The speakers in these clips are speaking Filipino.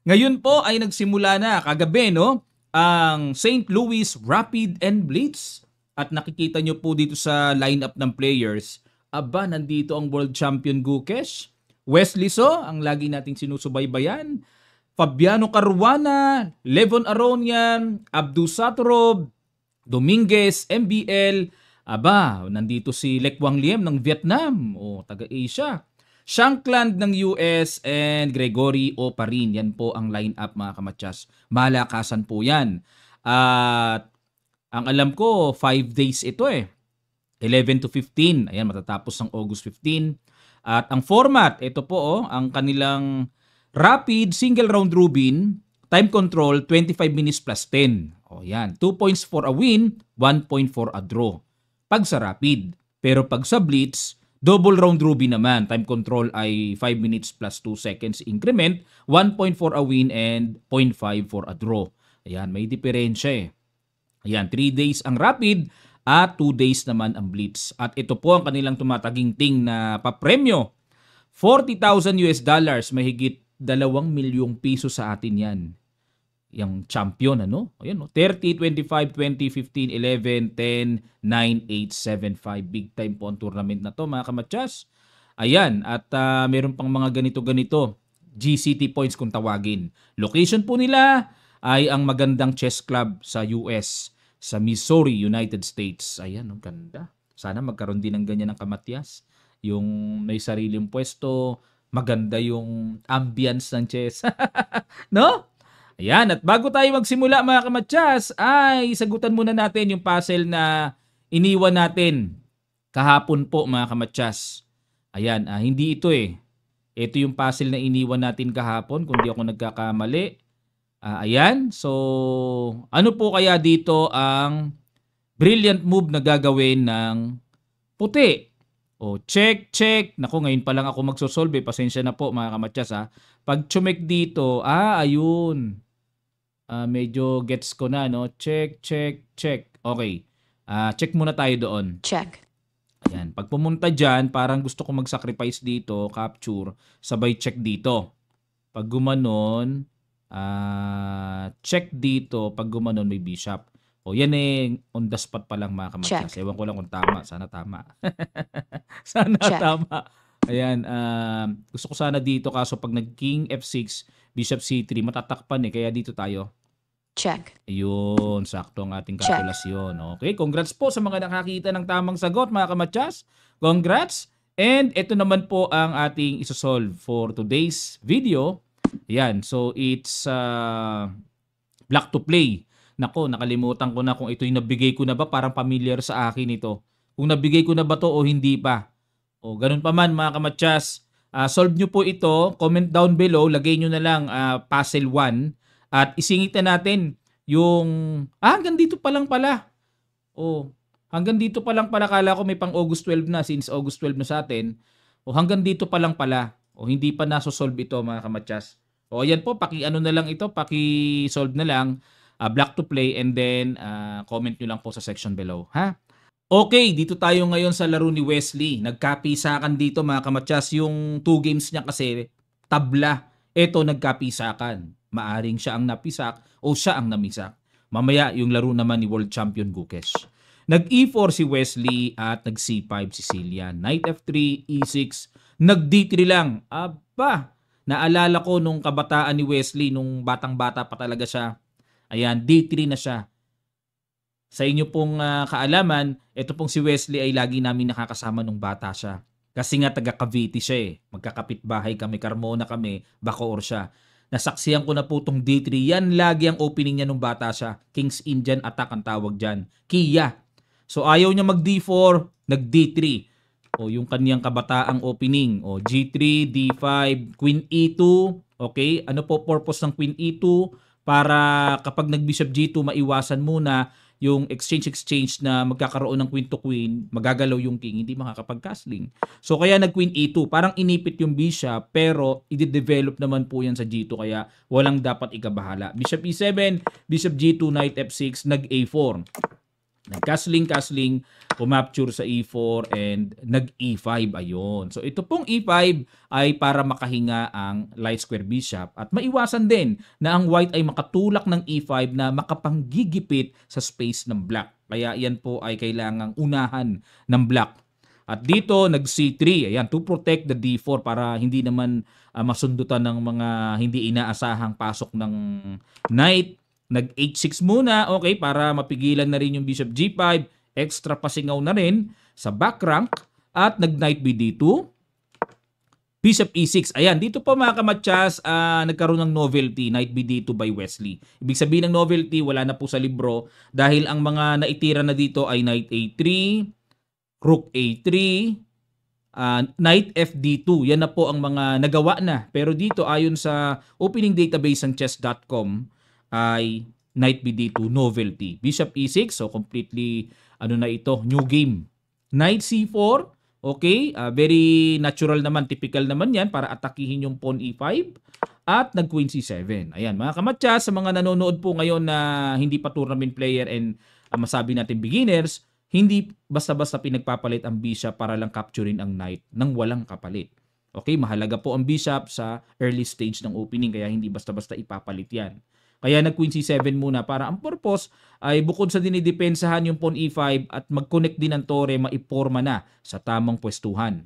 Ngayon po ay nagsimula na kagabi, no, ang St. Louis Rapid and Blitz. At nakikita nyo po dito sa lineup ng players, aba, nandito ang world champion Gukesh, Wesley So, ang lagi nating sinusubaybayan, Fabiano Caruana, Levon Aronian, Abdu Saturov, Dominguez, MBL, aba, nandito si Lek Wang Liem ng Vietnam, o taga-Asia. Shankland ng US and Gregory Oparin. Yan po ang lineup mga kamatsas. Malakasan po yan. At ang alam ko, 5 days ito eh. 11 to 15. Ayan, matatapos ng August 15. At ang format, ito po ang kanilang rapid single round robin, time control, 25 minutes plus 10. O yan, 2 points for a win, 1 point for a draw. Pag sa rapid. Pero pag sa blitz, double round robin naman. Time control ay 5 minutes plus 2 seconds increment, 1 point for a win and 0.5 for a draw. Ayan, may diferensya eh. Ayan, 3 days ang rapid at 2 days naman ang blitz. At ito po ang kanilang tumataginting na papremyo. $40,000, mahigit 2 milyong piso sa atin yan. Yung champion, ano? Ayan, no? 30, 25, 20, 15, 11, 10, 9, 8, 7, 5. Big time po ang tournament na to, mga kamatsas. Ayan, at meron pang mga ganito-ganito. GCT points kung tawagin. Location po nila ay ang Magandang Chess Club sa US, sa Missouri, United States. Ayan, ang ganda. Sana magkaroon din ng ganyan ng kamatyas. Yung may sariling pwesto, maganda yung ambience ng chess. No? Ayan, at bago tayo magsimula mga kamatsas, ay sagutan muna natin yung puzzle na iniwan natin kahapon po mga kamatsas. Ayan, hindi ito eh. Ito yung puzzle na iniwan natin kahapon, kung di ako nagkakamali. Ayan, so ano po kaya dito ang brilliant move na gagawin ng puti? O, check, check. Naku, ngayon pa lang ako magsosolve. Pasensya na po mga kamatsas ha. Pag chumek dito, ayun. Medyo gets ko na, no? Check, check, check. Okay. Check muna tayo doon. Check. Ayan. Pag pumunta dyan, parang gusto ko mag-sacrifice dito, capture, sabay check dito. Pag gumanon, check dito. Pag gumanon, may bishop. O, yan eh, on the spot pa lang mga kamatsas. Ewan ko lang kung tama. Sana tama. Sana Check. tama. Ayan, gusto ko sana dito kaso pag nag-king F6, bishop C3, matatakpan eh. Kaya dito tayo. Check. Ayun, sakto ang ating kalkulasyon. Okay, congrats po sa mga nakakita ng tamang sagot mga kamatsas. Congrats! And ito naman po ang ating isosolve for today's video. Ayan, so it's black to play. Nako, nakalimutan ko na kung ito'y nabigay ko na ba, parang familiar sa akin ito. Kung nabigay ko na ba to o hindi pa. O ganun pa man mga kamatsas, solve nyo po ito, comment down below, lagay nyo na lang puzzle 1 at isingit na natin yung, hanggang dito pa lang pala. O, hanggang dito pa lang pala, kala ko may pang August 12 na, since August 12 na sa atin. O hanggang dito pa lang pala. O hindi pa nasosolve ito mga kamatsas. O ayan po, paki-ano na lang ito, paki-solve na lang, black to play, and then comment nyo lang po sa section below. Ha? Okay, dito tayo ngayon sa laro ni Wesley. Nagkapisakan dito mga kamatsas. Yung 2 games niya kasi tabla. Ito nagkapisakan. Maaring siya ang napisak o siya ang namisak. Mamaya yung laro naman ni World Champion Gukesh. Nag-E4 si Wesley at nag-C5 si Cillian. Knight F3, E6, nag-D3 lang. Aba, naalala ko nung kabataan ni Wesley, nung batang-bata pa talaga siya. Ayan, D3 na siya. Sa inyo pong kaalaman, ito pong si Wesley ay lagi namin nakakasama nung bata siya. Kasi nga taga Cavite siya eh. Magkakapit bahay kami, Carmona kami, Bacoor siya. Nasaksihan ko na po itong D3. Yan lagi ang opening niya nung bata siya. King's Indian attack ang tawag dyan. Kia. So ayaw niya mag D4, nag D3. O yung kaniyang kabataang opening. O G3, D5, Queen E2. Okay, ano po purpose ng Queen E2? Para kapag nag-Bishop G2, maiwasan muna yung exchange na magkakaroon ng queen to queen, magagalaw yung king, hindi makakapag-castling. So kaya nag-queen E2, parang inipit yung bishop, pero i-develop naman po yan sa G2, kaya walang dapat ikabahala. Bishop E7, Bishop G2, Knight F6, nag-A4. Nag-castling, pumapture sa E4 and nag-E5. Ayun. So ito pong E5 ay para makahinga ang light square bishop at maiwasan din na ang white ay makatulak ng E5 na makapanggigipit sa space ng black. Kaya yan po ay kailangang unahan ng black. At dito nag-C3. Ayan, to protect the D4 para hindi naman masundutan ng mga hindi inaasahang pasok ng knight. Nag-H6 muna, okay, para mapigilan na rin yung bishop G5. Extra pasingaw na rin sa back rank. At nag-knight BD2. Bishop E6. Ayan, dito po mga kamatsas, nagkaroon ng novelty, Knight BD2 by Wesley. Ibig sabihin ng novelty, wala na po sa libro dahil ang mga naitira na dito ay Knight A3, Rook A3, Knight FD2. Yan na po ang mga nagawa na. Pero dito ayon sa opening database ng chess.com ay Knight BD2 novelty. Bishop E6, so completely na ito, new game. Knight C4, okay, very natural naman, typical naman yan para atakihin yung pawn E5 at nag-Queen C7. Ayan, mga kamatsas, sa mga nanonood po ngayon na hindi pa tournament player and masabi natin beginners, hindi basta-basta pinagpapalit ang bishop para lang capturein ang knight nang walang kapalit. Okay, mahalaga po ang bishop sa early stage ng opening kaya hindi basta-basta ipapalit yan. Kaya nag-Queen C7 muna para ang purpose ay bukod sa dinidepensahan yung pawn E5 at mag-connect din ang tore, maiporma na sa tamang pwestuhan.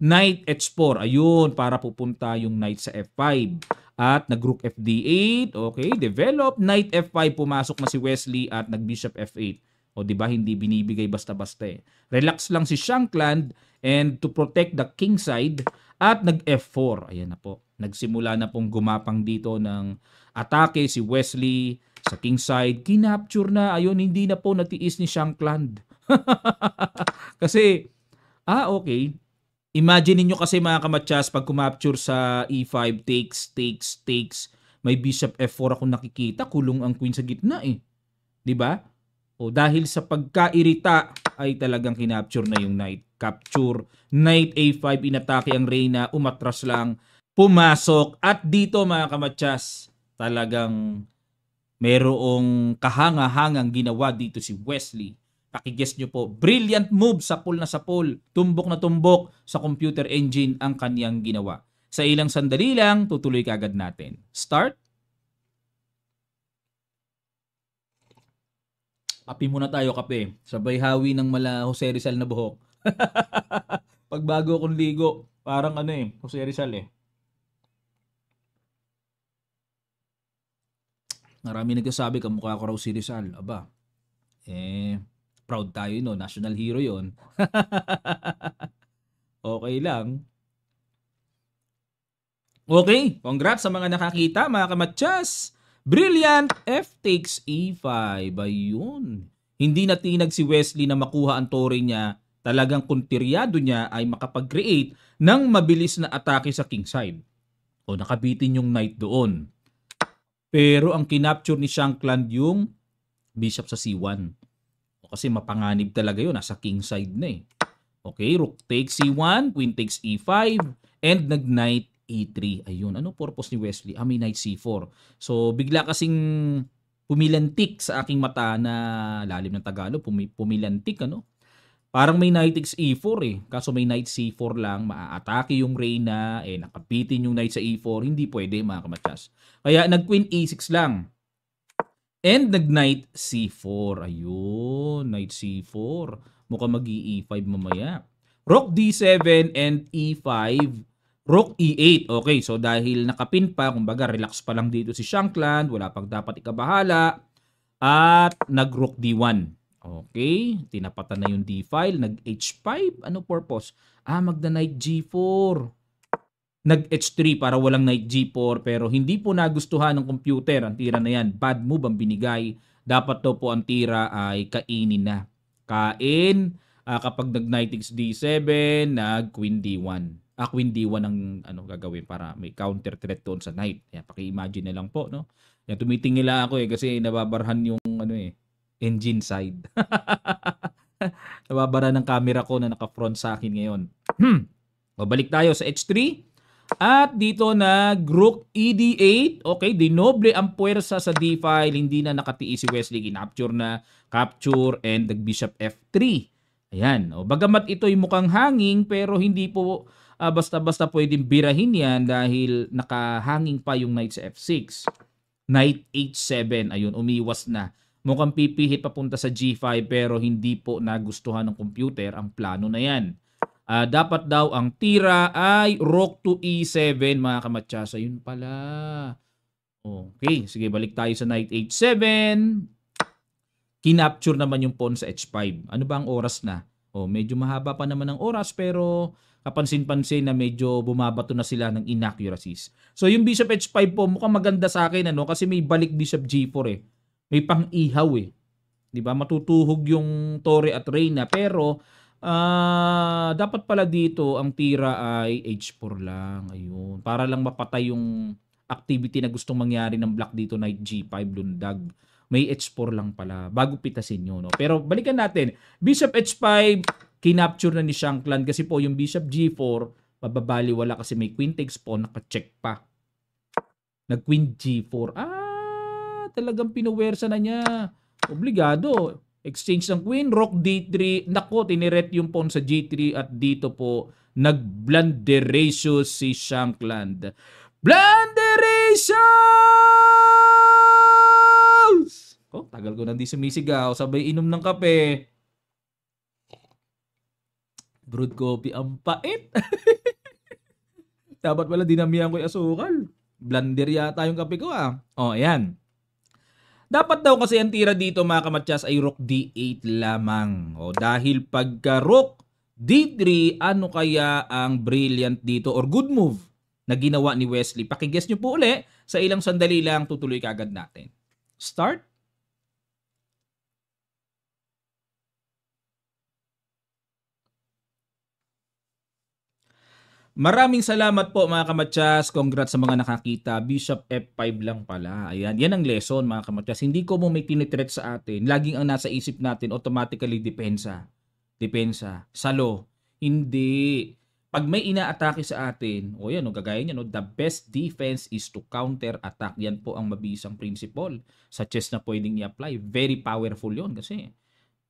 Knight H4, ayun, para pupunta yung knight sa F5. At nag-Rook FD8, okay, develop. Knight F5, pumasok na si Wesley at nag-Bishop F8. O diba, hindi binibigay basta-basta eh. Relax lang si Shankland and to protect the king side at nag-F4. Ayan na po. Nagsimula na pong gumapang dito ng atake si Wesley sa king side. Kinapture na. Ayun, hindi na po natiis ni Shankland. Kasi, okay. Imagine niyo kasi mga kamatsas, pag kumapture sa E5, takes. May bishop F4 ako nakikita, kulong ang queen sa gitna eh. 'Di ba? O dahil sa pagkairita ay talagang kinapture na yung knight. Capture, knight A5, inatake ang reyna, umatras lang, pumasok. At dito mga kamatsas, talagang merong kahanga-hangang ginawa dito si Wesley. Pakiguess nyo po, brilliant move, sapul na sapul, tumbok na tumbok sa computer engine ang kanyang ginawa. Sa ilang sandali lang, tutuloy kaagad natin. Start. Kape muna tayo, kape. Sabay hawi ng mala Jose Rizal na buhok. Pagbago akong ligo, parang Jose Rizal eh. Marami nagsasabi, kamukha ko raw si Rizal. Aba, proud tayo, no? National hero yon. Okay lang. Okay, congrats sa mga nakakita, mga kamatsas. Brilliant, F takes E5. Ayun. Hindi natinag si Wesley na makuha ang tore niya. Talagang kontiryado niya ay makapag-create ng mabilis na atake sa king side. O nakabitin yung knight doon. Pero ang kinapture ni Shankland yung bishop sa C1. Kasi mapanganib talaga yun. Nasa king side na eh. Okay, rook takes C1, queen takes E5, and nag-knight E3. Ayun, ano purpose ni Wesley? May knight C4. So, bigla kasing pumilantik sa aking mata na lalim ng Tagalog. Pumilantik, ano? Parang may knight takes E4 eh. Kaso may knight C4 lang, maaatake yung reyna, nakabitin yung knight sa E4. Hindi pwede, mga kamatsas. Kaya nag-queen E6 lang. And nag-knight C4. Ayun, knight C4. Mukhang mag-E5 mamaya. Rook D7 and E5. Rook E8. Okay, so dahil nakapin pa, kumbaga relax pa lang dito si Shankland, wala pang dapat ikabahala. At nag-Rook D1. Okay, tinapatan na yung D-file. Nag-H5. Ano purpose? Magda-Knight G4. Nag-H3 para walang Knight G4 pero hindi po nagustuhan ng computer. Ang tira na yan, bad move ang binigay. Dapat daw po ang tira ay kainin na. Kain, kapag nag-Knight D7, nag-Queen D1. Queen D1 ang gagawin para may counter threat doon sa knight. Yan, paki-imagine na lang po, no? Yan, tumitingila ako kasi nababarhan yung engine side. Nababarhan ng camera ko na naka-front sa akin ngayon. O, balik tayo sa H3. At dito Rook ED8. Okay, dinoble ang puwersa sa D-file. Hindi na nakatiis si Wesley. Kinapture na. Capture and Bishop F3. Ayan. O, bagamat ito'y mukhang hanging pero hindi po basta-basta pwedeng birahin yan dahil nakahanging pa yung knight sa F6. Knight H7. Ayun, umiwas na. Mukhang pipihit papunta sa G5 pero hindi po nagustuhan ng computer ang plano na yan. Dapat daw ang tira ay Rook to E7 mga kamatsasa. Yun pala. Okay, sige balik tayo sa Knight H7. Kinapture naman yung pawn sa H5. Ano ba ang oras na? Medyo mahaba pa naman ang oras pero kapansin-pansin na medyo bumabato na sila ng inaccuracies. So yung Bishop H5 po mukhang maganda sa akin kasi may balik Bishop G4 eh. May pang-ihaw eh. 'Di ba? Matutuhog yung Torre at Reyna pero dapat pala dito ang tira ay H4 lang. Ayun. Para lang mapatay yung activity na gustong mangyari ng black dito, Knight G5, lundag. May H4 lang pala bago pitasin nyo. No? Pero balikan natin. Bishop H5, kinapture na ni Shankland kasi po yung Bishop G4, mababaliwala kasi may Queen takes pawn, naka-check pa. Nag-Queen G4. Talagang pinuwersa na niya. Obligado. Exchange ng Queen, Rook D3. Nako, tiniret yung pawn sa G3 at dito po nag-blunderacious si Shankland. Blunderacious! Tagal ko nang di sumisigaw. Sabay inom ng kape. Brewed coffee, ang pait. Dapat pala dinamihan ko yung asukal. Blunder yata yung kape ko ayan. Dapat daw kasi ang tira dito mga kamatsas ay Rook D8 lamang. Dahil pagka Rook D3, ano kaya ang brilliant dito or good move na ginawa ni Wesley? Pakiguess nyo po uli. Sa ilang sandali lang, tutuloy kagad natin. Start. Maraming salamat po mga kamatsas. Congrats sa mga nakakita. Bishop F5 lang pala. Ayan, yan ang lesson mga kamatsas. Hindi ko mo may tinitret sa atin. Laging ang nasa isip natin, automatically depensa. Depensa. Salo. Hindi. Pag may inaatake sa atin, gagaya niyan, the best defense is to counter attack. Yan po ang mabisang principle sa chess na pwedeng i-apply. Very powerful yon kasi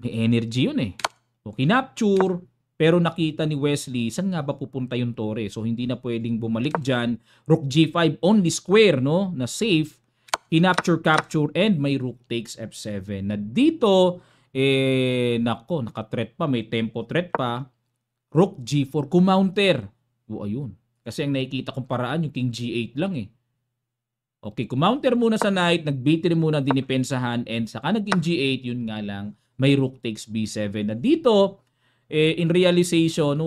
may energy yun eh. Kinapture. Pero nakita ni Wesley, saan nga ba pupunta yung Torre? So hindi na pwedeng bumalik dyan. Rook G5, only square, no? Na safe. Kinapture, capture, and may Rook takes F7. Na dito, naka-threat pa. May tempo threat pa. Rook G4, kumounter. Ayun. Kasi ang nakikita kong paraan, yung King G8 lang eh. Okay, kumounter muna sa Knight. Nag-B3 muna dinipensahan. And saka nag-King G8, yun nga lang. May Rook takes B7. Na dito, in realization,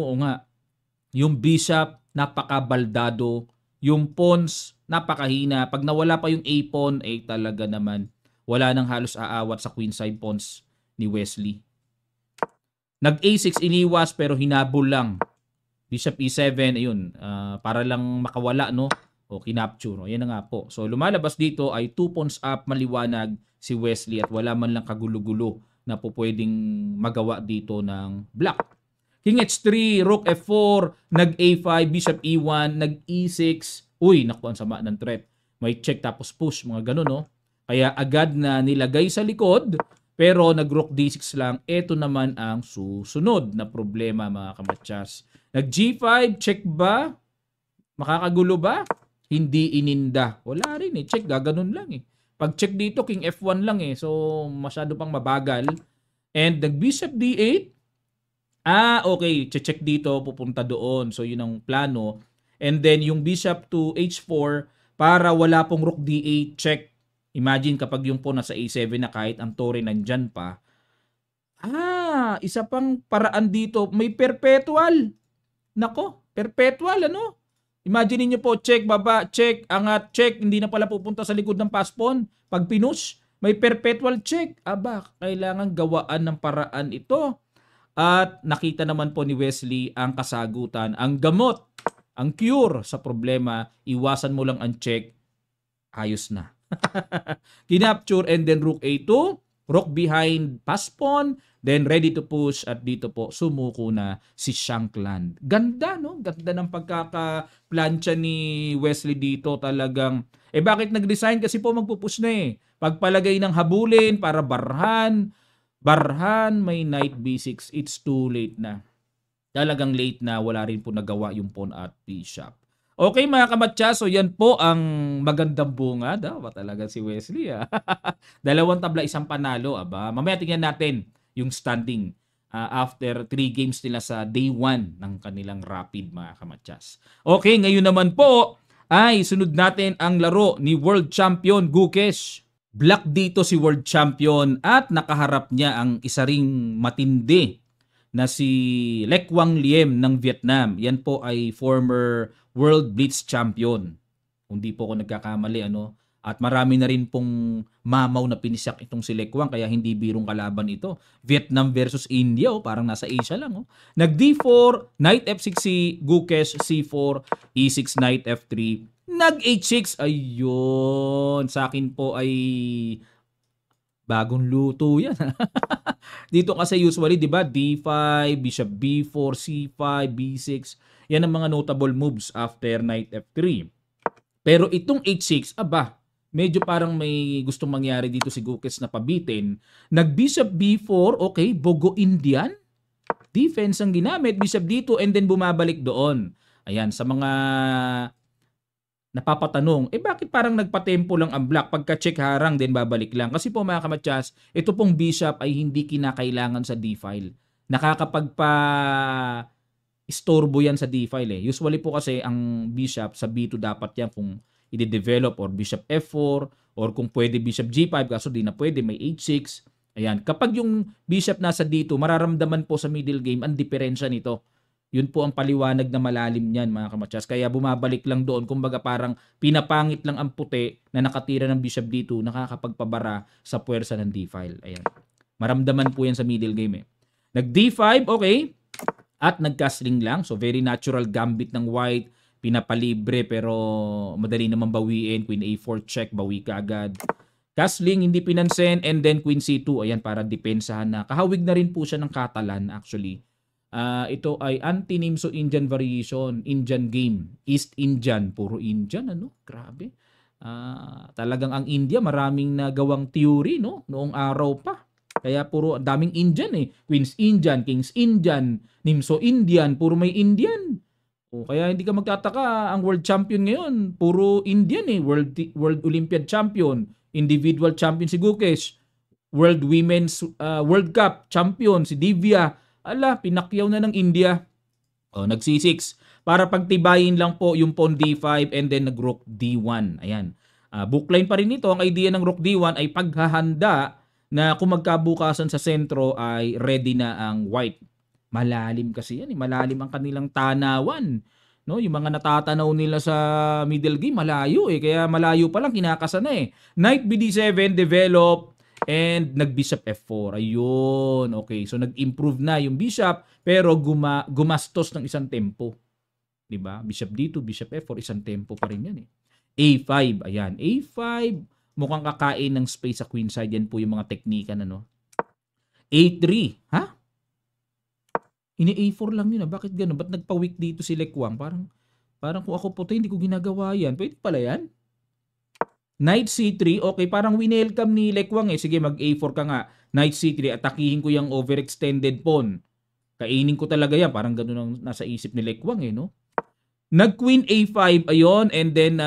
yung bishop, napakabaldado. Yung pawns, napakahina. Pag nawala pa yung A-pawn, talaga naman, wala nang halos aawat sa queenside pawns ni Wesley. Nag-A6, iniwas, pero hinabol lang. Bishop E7, ayun, para lang makawala, no? Kinapture. Yan na nga po. So, lumalabas dito ay 2 pawns up, maliwanag si Wesley at wala man lang kagulo-gulo na po pwedeng magawa dito ng black. King H3, Rook F4, nag-A5, Bishop E1, nag-E6. Naku, ang sama ng threat. May check tapos push, mga ganun, no? Kaya agad na nilagay sa likod, pero nag-Rook D6 lang. Ito naman ang susunod na problema, mga kamatsas. Nag-G5, check ba? Makakagulo ba? Hindi ininda. Wala rin eh. Check, gaganon lang eh. Pag check dito, King F1 lang eh. So, masyado pang mabagal. And nag-Bishop D8. Okay. Check dito, pupunta doon. So, yun ang plano. And then, yung Bishop to H4, para wala pong Rook D8, check. Imagine kapag yung pawn nasa A7 na kahit ang Torre nandyan pa. Isa pang paraan dito. May perpetual. Nako, perpetual, ano? Imagine niyo po, check, baba, check, angat, check. Hindi na pala pupunta sa likod ng pass pawn. Pag pinush, may perpetual check. Kailangan gawaan ng paraan ito. At nakita naman po ni Wesley ang kasagutan, ang gamot, ang cure sa problema. Iwasan mo lang ang check. Ayos na. Kinapture and then Rook A2. Rook behind pass pawn. Then ready to push at dito po sumuko na si Shankland. Ganda no? Ganda ng pagkakaplansya ni Wesley dito talagang. Bakit nag-resign? Kasi po magpupush na eh. Pagpalagay ng habulin para barhan, may knight b6, it's too late na. Talagang late na, wala rin po nagawa yung pawn at bishop. Okay mga kamatcha, so yan po ang magandang bungad. Talaga si Wesley. Dalawang tabla, isang panalo. Mamaya tingnan natin yung standing after 3 games nila sa day 1 ng kanilang rapid mga kamatchas. Okay, ngayon naman po ay sunod natin ang laro ni World Champion Gukesh. Black dito si World Champion at nakaharap niya ang isa ring matindi na si Lek Wang Liem ng Vietnam. Yan po ay former World Blitz Champion. Kung di po ako nagkakamali, At marami na rin pong mamaw na pinisak itong si Lek Wang, kaya hindi birong kalaban ito. Vietnam versus India, parang nasa Asia lang. Nag D4, Knight F6 si Gukesh, C4, E6, Knight F3, nag H6. Ayun, sa akin po ay bagong luto yan. Dito kasi usually, di ba, D5, Bishop B4, C5, B6. Yan ang mga notable moves after Knight F3. Pero itong H6, medyo parang may gustong mangyari dito si Gukesh na pabitin. Nag-Bishop B4, okay, Bogo Indian. Defense ang ginamit, Bishop D2, and then bumabalik doon. Ayan, sa mga napapatanong, bakit parang nagpatempo lang ang black? Pagka-check harang, then babalik lang. Kasi po mga kamatchas, ito pong bishop ay hindi kinakailangan sa D-file. Nakakapagpa-istorbo yan sa D-file eh. Usually po kasi ang bishop sa B2 dapat yan kung i-develop or bishop F4 or kung pwede bishop G5 kaso di na pwede, may H6. Ayan, kapag yung bishop nasa D2, mararamdaman po sa middle game ang diferensya nito. Yun po ang paliwanag na malalim niyan mga kamatchas. Kaya bumabalik lang doon. Kumbaga parang pinapangit lang ang puti na nakatira ng bishop D2, nakakapagpabara sa puwersa ng D-file. Ayan. Maramdaman po yan sa middle game eh. Nag D5, okay. At nag-castling lang. So very natural gambit ng white. Pinapalibre pero madali naman bawiin. Queen A4 check, bawi ka agad. Castling, hindi pinansin. And then Queen C2. Ayan, para depensahan na. Kahawig na rin po siya ng Catalan actually. Ito ay anti-Nimzo Indian variation, Indian game, East Indian, puro Indian, grabe. Talagang ang India maraming nagawang theory, noong araw pa. Kaya puro daming Indian eh. Queens Indian, Kings Indian, Nimzo Indian, puro may Indian. Kaya hindi ka magtataka, ang world champion ngayon, puro Indian eh. World Olympiad champion, individual champion si Gukesh, World Women's World Cup champion si Divya. Pinakyaw na ng India. Nag C6. Para pagtibayin lang po yung pawn D5 and then nag-rook D1. Ayan. Bookline pa rin ito. Ang idea ng rook D1 ay paghahanda na kung magkabukasan sa sentro ay ready na ang white. Malalim kasi yan. Malalim ang kanilang tanawan. Yung mga natatanaw nila sa middle game, malayo eh. Kaya malayo pa lang, kinakasa na eh. Knight BD7, develop. And nag-bishop F4. Ayun. Okay. So nag-improve na yung bishop pero gumastos ng isang tempo. 'Di ba? Bishop D2, bishop F4, isang tempo pa rin 'yan eh. A5. Ayan. A5. Mukhang kakain ng space sa queen side. Yan po yung mga teknika na A3. Ha? Ini-A4 lang yun. Bakit gano'n? Ba't nagpa-weak dito si Lek Wang? Parang kung ako puti, hindi ko ginagawa yan. Pwede pala yan? Knight C3, okay, parang winelcome ni Lek Wang eh. Sige, mag-A4 ka nga. Knight C3, atakihin ko yung overextended pawn. Kainin ko talaga yan. Parang gano'n ang nasa isip ni Lek Wang eh, Nag-Queen A5, ayon, and then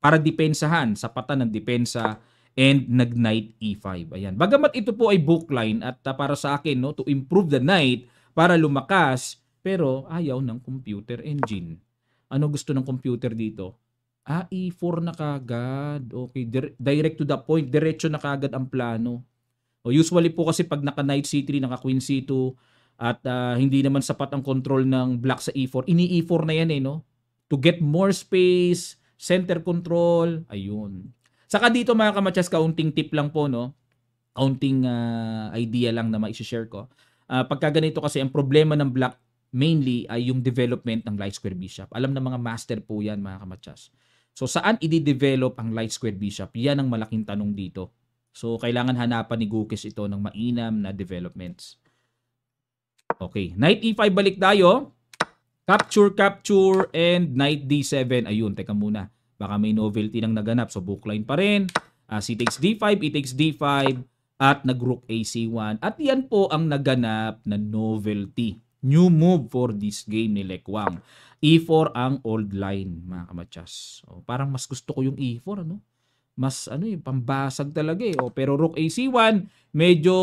para depensahan, sapatan ng depensa, and nag-Knight E5. Ayan. Bagamat ito po ay bookline at para sa akin, to improve the Knight, para lumakas, pero ayaw ng computer engine. Ano gusto ng computer dito? E4 na kagad. Okay, direct to the point. Diretso na kagad ang plano. Usually po kasi pag naka-Knight C3, naka-Queen C2, at hindi naman sapat ang control ng black sa E4, ini-E4 na yan to get more space, center control, ayun. Saka dito mga kamatsas, kaunting tip lang po, kaunting idea lang na ma-share ko. Pagka ganito kasi, ang problema ng black mainly ay yung development ng light square bishop. Alam na mga master po yan mga kamatsas. So saan i-develop ang light square bishop? Yan ang malaking tanong dito. So, kailangan hanapan ni Gukes ito ng mainam na developments. Okay. Knight E5 balik tayo. Capture, and Knight D7. Ayun, teka muna. Baka may novelty nang naganap. So, bookline pa rin. C takes D5, E takes D5, at nag-rook AC1. At yan po ang naganap na novelty. New move for this game ni Lekwang. E4 ang old line, mga kamatsas. So, parang mas gusto ko yung E4, ano? Mas pambasag talaga eh. Pero rook AC1, medyo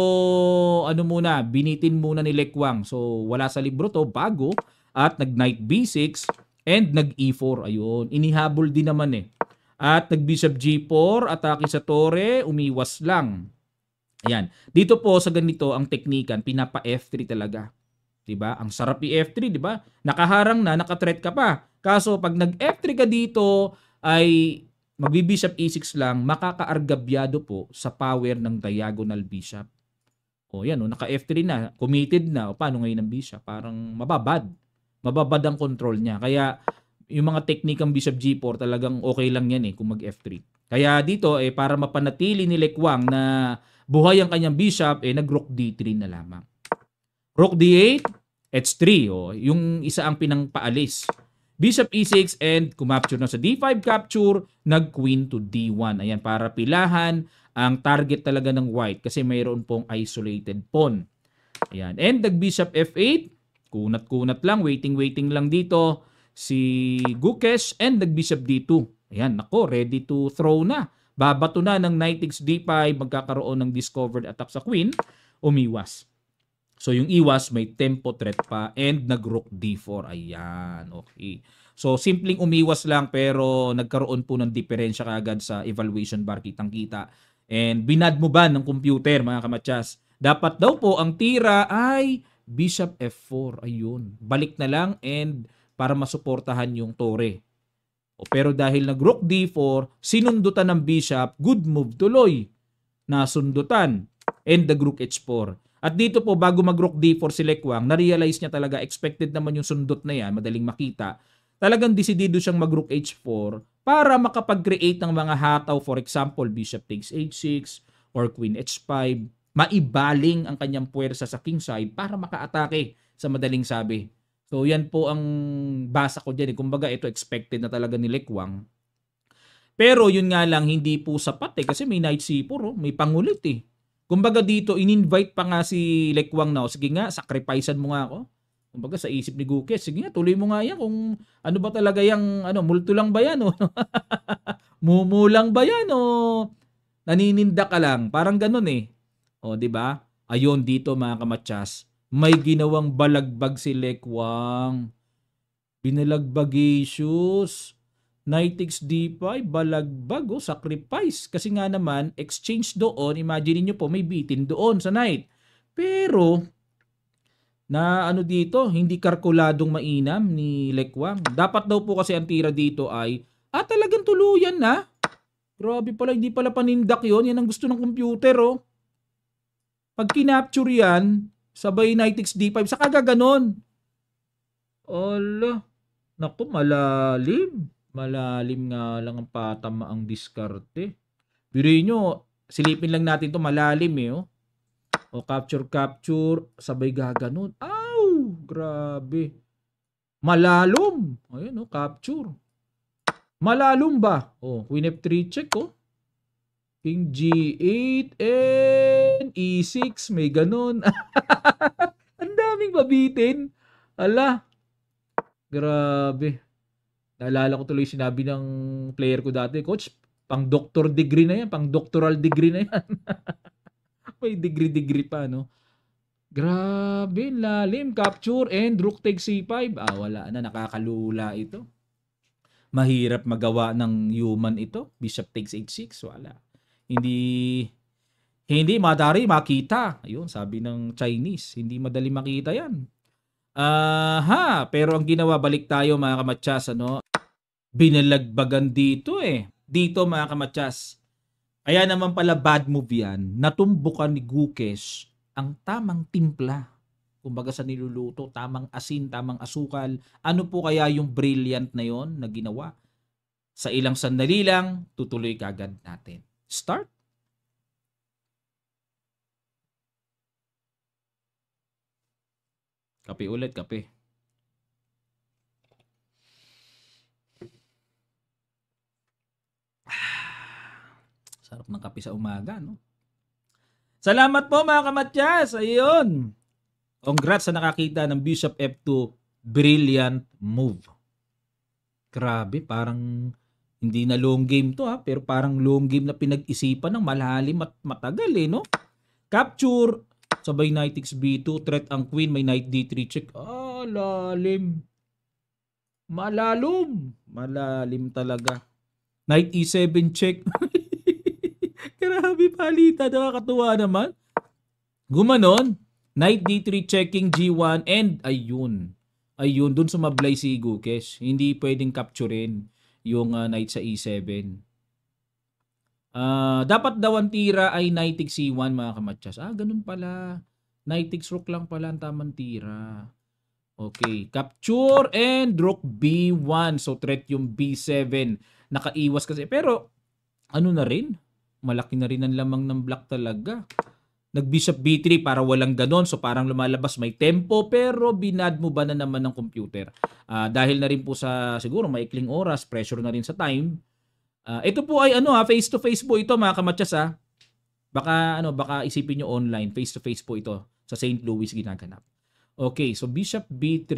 binitin muna ni Lekwang. So wala sa libro to, bago. At nag knight B6 and nag E4. Ayun, inihabol din naman eh. At nag bishop G4, atake sa torre, umiwas lang. Ayan. Dito po sa ganito ang teknikan, pinapa F3 talaga. 'Di ba? Ang sarap i-F3, 'di ba? Nakaharang na, naka-threat ka pa. Kaso pag nag F3 ka dito ay magbi-bishop E6 lang, makakaargabyado po sa power ng diagonal bishop. O yan, naka F3 na, committed na. O paano ngayon ang bishop? Parang mababad. Mababad ang control niya. Kaya yung mga teknikang bishop G4 talagang okay lang yan kung mag F3. Kaya dito para mapanatili ni Lekwang na buhay ang kanyang bishop, nag-rook D3 na lamang. Rook D8, H3. O, yung isa ang pinangpaalis. Bishop E6 and kumapture na sa D5 capture, nag-queen to D1. Ayan, para pilahan ang target talaga ng white kasi mayroon pong isolated pawn. Ayan, and nag-bishop F8, kunat-kunat lang, waiting lang dito si Gukes and nag-bishop D2. Ayan, nako, ready to throw na. Babato na ng knight takes D5, magkakaroon ng discovered attack sa queen, umiwas. So yung iwas may tempo threat pa and nag-rook D4. Ayan, okay. So simpleng umiwas lang pero nagkaroon po ng diferensya kaagad sa evaluation bar, kitang-kita. And binad mo ba ng computer, mga kamatsas? Dapat daw po ang tira ay bishop F4. Ayun, balik na lang and para masuportahan yung torre. Pero dahil nag-rook D4, sinundutan ng bishop, good move tuloy. Nasundutan and nag-rook H4. At dito po, bago mag-rook D4 si Lekwang, na-realize niya talaga, expected naman yung sundot na yan, madaling makita. Talagang desidido siyang mag-rook H4 para makapag-create ng mga hataw, for example, bishop takes H6 or queen H5. Maibaling ang kanyang puwersa sa king side para maka-atake sa madaling sabi. So yan po ang basa ko dyan. Kumbaga ito expected na talaga ni Lekwang. Pero yun nga lang, hindi po sapat kasi may knight C4, may pangulit Kumbaga dito, in-invite pa nga si Lekwang na, sige nga, sacrificean mo nga ako. Kumbaga sa isip ni Gukes, sige nga, tuloy mo nga yan kung ano ba talaga yung, multo lang ba yan o mumu lang ba yan o nanininda ka lang. Parang ganun O, di ba? Ayun dito mga kamatsas, may ginawang balagbag si Lekwang. Binalagbagatious. Knight takes D5, balagbag, sacrifice. Kasi nga naman, exchange doon, imagine niyo po, may bitin doon sa knight. Pero, na dito, hindi kalkuladong mainam ni Lekwang. Dapat daw po kasi ang tira dito ay, talagang tuluyan na. Grabe pala, hindi pala panindak yon. Yan ang gusto ng computer, Pag kinapture yan, sabay knight takes D5, saka gaganon. Ala, naku, malalim. Malalim nga lang ang patamaang diskarte. Biruin nyo, silipin lang natin to malalim O capture, sabay gaganon. Aw, grabe. Malalom. Ayun capture. Malalom ba? Queen F3 check King G8 and E6, may ganon. Ang daming babitin. Ala, grabe. Naalala ko tuloy sinabi ng player ko dati, coach, pang doctor degree na yan, pang doctoral degree na yan. May degree pa, Grabe, lalim, capture and rook takes C5. Wala na, nakakalula ito. Mahirap magawa ng human ito. Bishop takes H6, wala. Hindi madari makita. Ayun, sabi ng Chinese, hindi madali makita yan. Pero ang ginawa, balik tayo mga kamatsas, binalagbagan dito Dito mga kamatsas. Kaya naman pala bad move yan. Natumbukan ni Gukes ang tamang timpla. Kumbaga sa niluluto, tamang asin, tamang asukal. Ano po kaya yung brilliant na yon na ginawa? Sa ilang sandali lang, tutuloy kagad natin. Start. Kape ulit, kape. Sarap ng kape sa umaga, no? Salamat po mga kamatyas. Ayun. Congrats sa nakakita ng Bishop F2. Brilliant move. Grabe, parang hindi na long game to ha, pero parang long game na pinag-isipan ng malalim at matagal eh, no? Capture, sabay knight xb2, threat ang queen, may knight d3 check. Ah, lalim. Malalim talaga. Knight e7 check. Grabe palita, nakakatuwa naman. Gumanon, knight d3 checking g1 and ayun. Ayun, dun sumablay si Gukesh. Hindi pwedeng capturein yung knight sa e7. Dapat daw ang tira ay knight c1 mga kamatsas. Ganun pala. Knight rook lang pala ang tamang tira. Okay, capture and rook b1. So threat yung b7. Nakaiwas kasi. Pero ano na rin? Malaki na rin ang lamang ng black talaga. Nag-bishop b3 para walang ganon. So parang lumalabas may tempo pero binad mo ba na naman ng computer? Dahil na rin po sa siguro maikling oras, pressure na rin sa time. Ito po ay face to face po ito mga kamatsas ha. Baka isipin nyo online, face to face po ito sa St. Louis ginaganap. Okay, so bishop b3.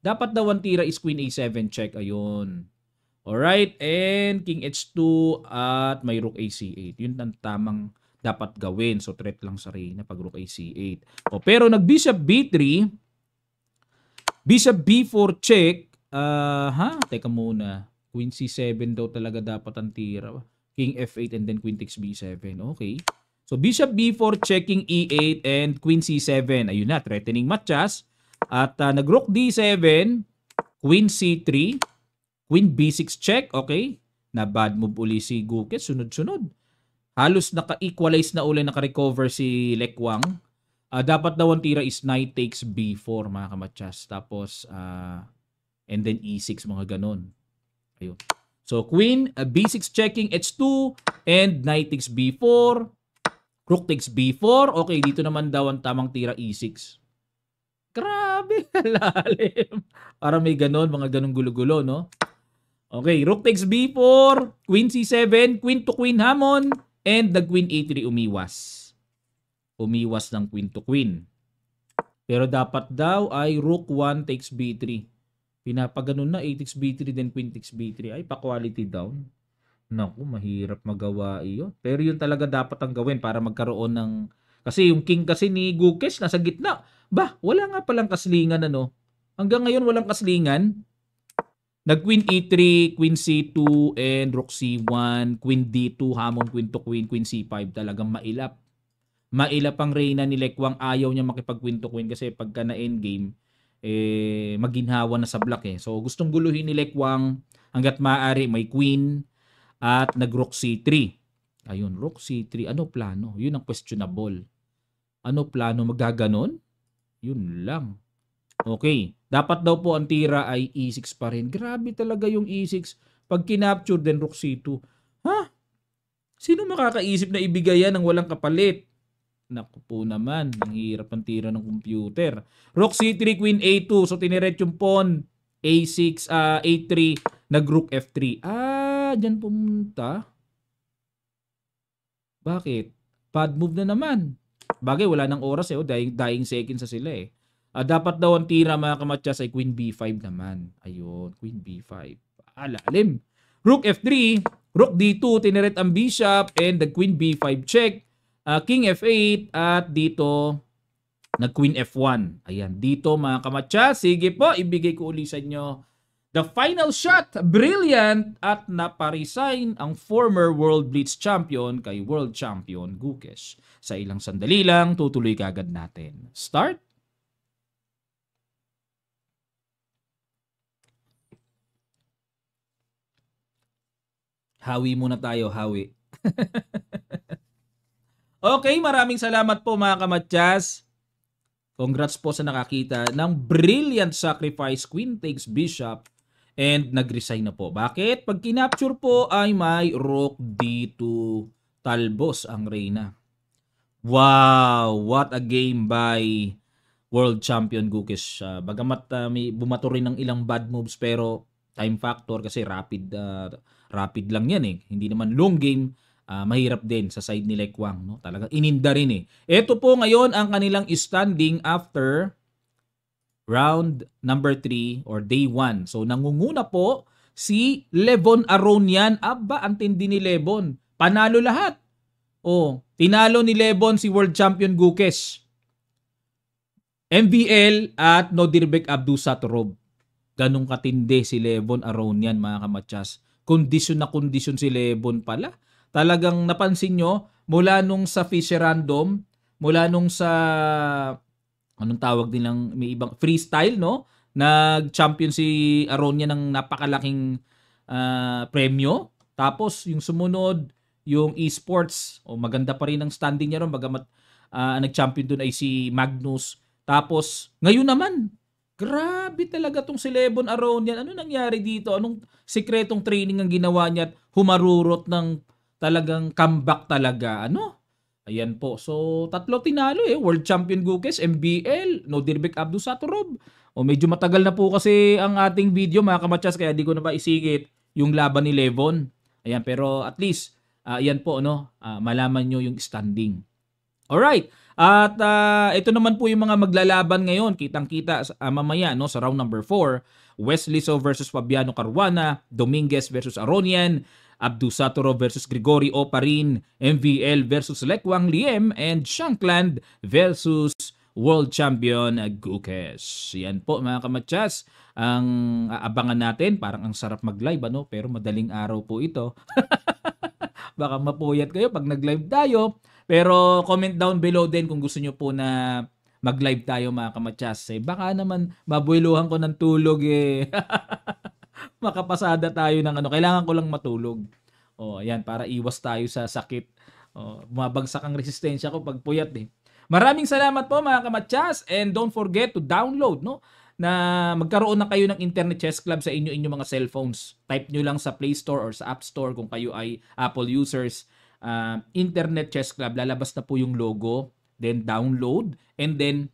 Dapat daw ang tira is queen a7 check. Ayun. Alright, and king h2 at may rook ac8. Yun ang tamang dapat gawin. So threat lang sa reyna pag rook ac8. Pero nag bishop b3, bishop b4 check. Teka muna. Queen c7 daw talaga dapat ang tira. King f8 and then queen takes b7. Okay. So bishop b4 checking e8 and queen c7. Ayun na, threatening matchas. At nag-rook d7, queen c3, queen b6 check. Okay. Na bad move uli si Gukesh. Sunod-sunod. Halos naka-equalize na uli, naka-recover si Lekwang. Dapat daw ang tira is knight takes b4 mga kamatsas. Tapos, and then e6 mga ganon. Ayun. So, queen, b6 checking h2, and knight takes b4, rook takes b4. Okay, dito naman daw ang tamang tira e6. Grabe, lalim. Para may ganon, mga ganong gulo-gulo, no? Okay, rook takes b4, queen c7, queen to queen hamon, and the queen a3 umiwas. Umiwas ng queen to queen. Pero dapat daw ay rook 1 takes b3. Pinapaganon na, a takes b3, then queen takes b3. Ay, pa-quality down. Naku, mahirap magawa iyon. Pero yun talaga dapat ang gawin para magkaroon ng... Kasi yung king kasi ni Gukesh nasa gitna. Wala nga palang kaslingan ano. Hanggang ngayon walang kaslingan. Nag-queen e3, queen c2, and rook c1, queen d2, hamon queen to queen, queen c5. Talagang mailap. Mailap ang reyna ni Lekwang. Ayaw niya makipag-queen to queen kasi pagka na-endgame, maginhawa na sa black eh. So gustong guluhin ni Lekwang hanggat maaari may queen at nag-rook c3. Ayun, rook c3. Ano plano? Yun ang questionable. Ano plano? Magaganon? Yun lang. Okay. Dapat daw po ang tira ay e6 pa rin. Grabe talaga yung e6. Pag kinapture then rook c2. Sino makakaisip na ibigay yan ng walang kapalit? Naku po naman, ang hirap ang tira ng computer. Rook c3, queen a2. So tiniret yung pawn. a6, a3, nag-rook f3. Dyan pumunta. Bakit? Bad move na naman. Bagay, wala nang oras dying seconds sa sila eh. Dapat daw ang tira mga kamatsas ay queen b5 naman. Ayun, queen b5. Lalim. Rook f3, rook d2, tiniret ang bishop and the queen b5 check. King f8 at dito nag-queen f1. Ayan, dito mga kamatsas. Sige po, ibigay ko uli sa inyo the final shot. Brilliant at naparesign ang former World Blitz Champion kay World Champion Gukesh. Sa ilang sandali lang, tutuloy kagad natin. Start. Hawi muna tayo, hawi. Okay, maraming salamat po mga kamatsas. Congrats po sa nakakita ng brilliant sacrifice, queen takes bishop, and nag-resign na po. Bakit? Pag kinapture po ay may rook d2, talbos ang reyna. Wow, what a game by world champion Gukes. Bagamat may bumato rin ng ilang bad moves pero time factor kasi rapid lang yan eh. Hindi naman long game. Mahirap din sa side ni Lekwang, no? Talagang ininda rin eh. Ito po ngayon ang kanilang standing after round number 3 or day 1. So nangunguna po si Levon Aronian. Aba, ang tindi ni Levon. Panalo lahat. Tinalo ni Levon si world champion Gukes, MVL at Nodirbek Abdusatorov. Ganong katindi si Levon Aronian, mga kamatsas. Kondisyon na kondisyon si Levon pala. Talagang napansin nyo, mula nung sa Fisher Random, mula nung sa, anong tawag nilang, may ibang freestyle, no? Nag-champion si Aronian ng napakalaking premyo. Tapos, yung sumunod, yung esports, maganda pa rin ang standing niya ron, bagamat nag-champion dun ay si Magnus. Tapos, ngayon naman, grabe talaga tong si Levon Aronian. Ano nangyari dito? Anong sikretong training ang ginawa niya at humarurot ng talagang comeback talaga? Ayan po. So, 3 tinalo eh. World Champion Gukes, MBL, Nodirbek Abdusatorov. Medyo matagal na po kasi ang ating video, mga kamatsas, kaya di ko na maisigit yung laban ni Levon. Ayan, pero at least, ayan po, malaman nyo yung standing. Alright. At ito naman po yung mga maglalaban ngayon. Kitang-kita mamaya sa round number 4. Wesley So versus Fabiano Caruana, Dominguez versus Aronian, Abdusatorov versus Grigori Oparin, MVL versus Lekwang Liem, and Shankland versus World Champion Gukes. Yan po, mga kamatsas, ang aabangan natin. Parang ang sarap mag-live, pero madaling araw po ito. Baka mapuyat kayo pag nag-live tayo. Pero comment down below din kung gusto nyo po na mag-live tayo, mga kamatsas. Baka naman mabuiluhan ko ng tulog eh. Makapasada tayo ng kailangan ko lang matulog. Ayan, para iwas tayo sa sakit. Bumabagsak ang resistensya ko pag puyat eh. Maraming salamat po, mga kamatsas, and don't forget to download, na magkaroon na kayo ng Internet Chess Club sa inyong mga cellphones. Type nyo lang sa Play Store or sa App Store kung kayo ay Apple users. Internet Chess Club, lalabas na po yung logo, then download, and then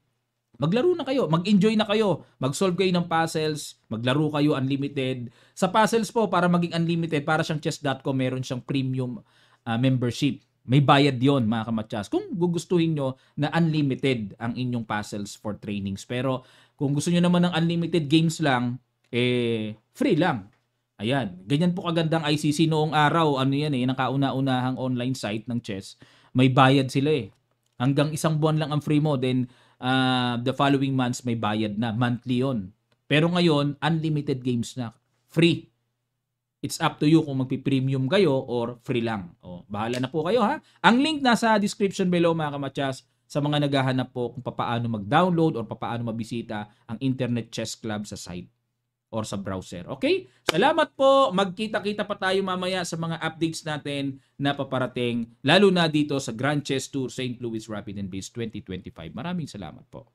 maglaro na kayo, mag-enjoy na kayo, mag-solve kayo ng puzzles, maglaro kayo unlimited. Sa puzzles po, para maging unlimited, para siyang chess.com, meron siyang premium membership. May bayad yon, mga kamatsas, kung gugustuhin nyo na unlimited ang inyong puzzles for trainings. Pero kung gusto nyo naman ng unlimited games lang, free lang. Ayan, ganyan po kagandang ICC noong araw. Yan ang kauna-unahang online site ng chess. May bayad sila eh. Hanggang 1 buwan lang ang free mo, then the following months may bayad na. Monthly yon. Pero ngayon, unlimited games na. Free. It's up to you kung magpi-premium kayo or free lang. Bahala na po kayo, ha. Ang link nasa description below, mga kamatsas, sa mga naghahanap po kung paano mag-download or paano mabisita ang Internet Chess Club sa site or sa browser. Okay? Salamat po. Magkita-kita pa tayo mamaya sa mga updates natin na paparating, lalo na dito sa Grand Chess Tour St. Louis Rapid and Base 2025. Maraming salamat po.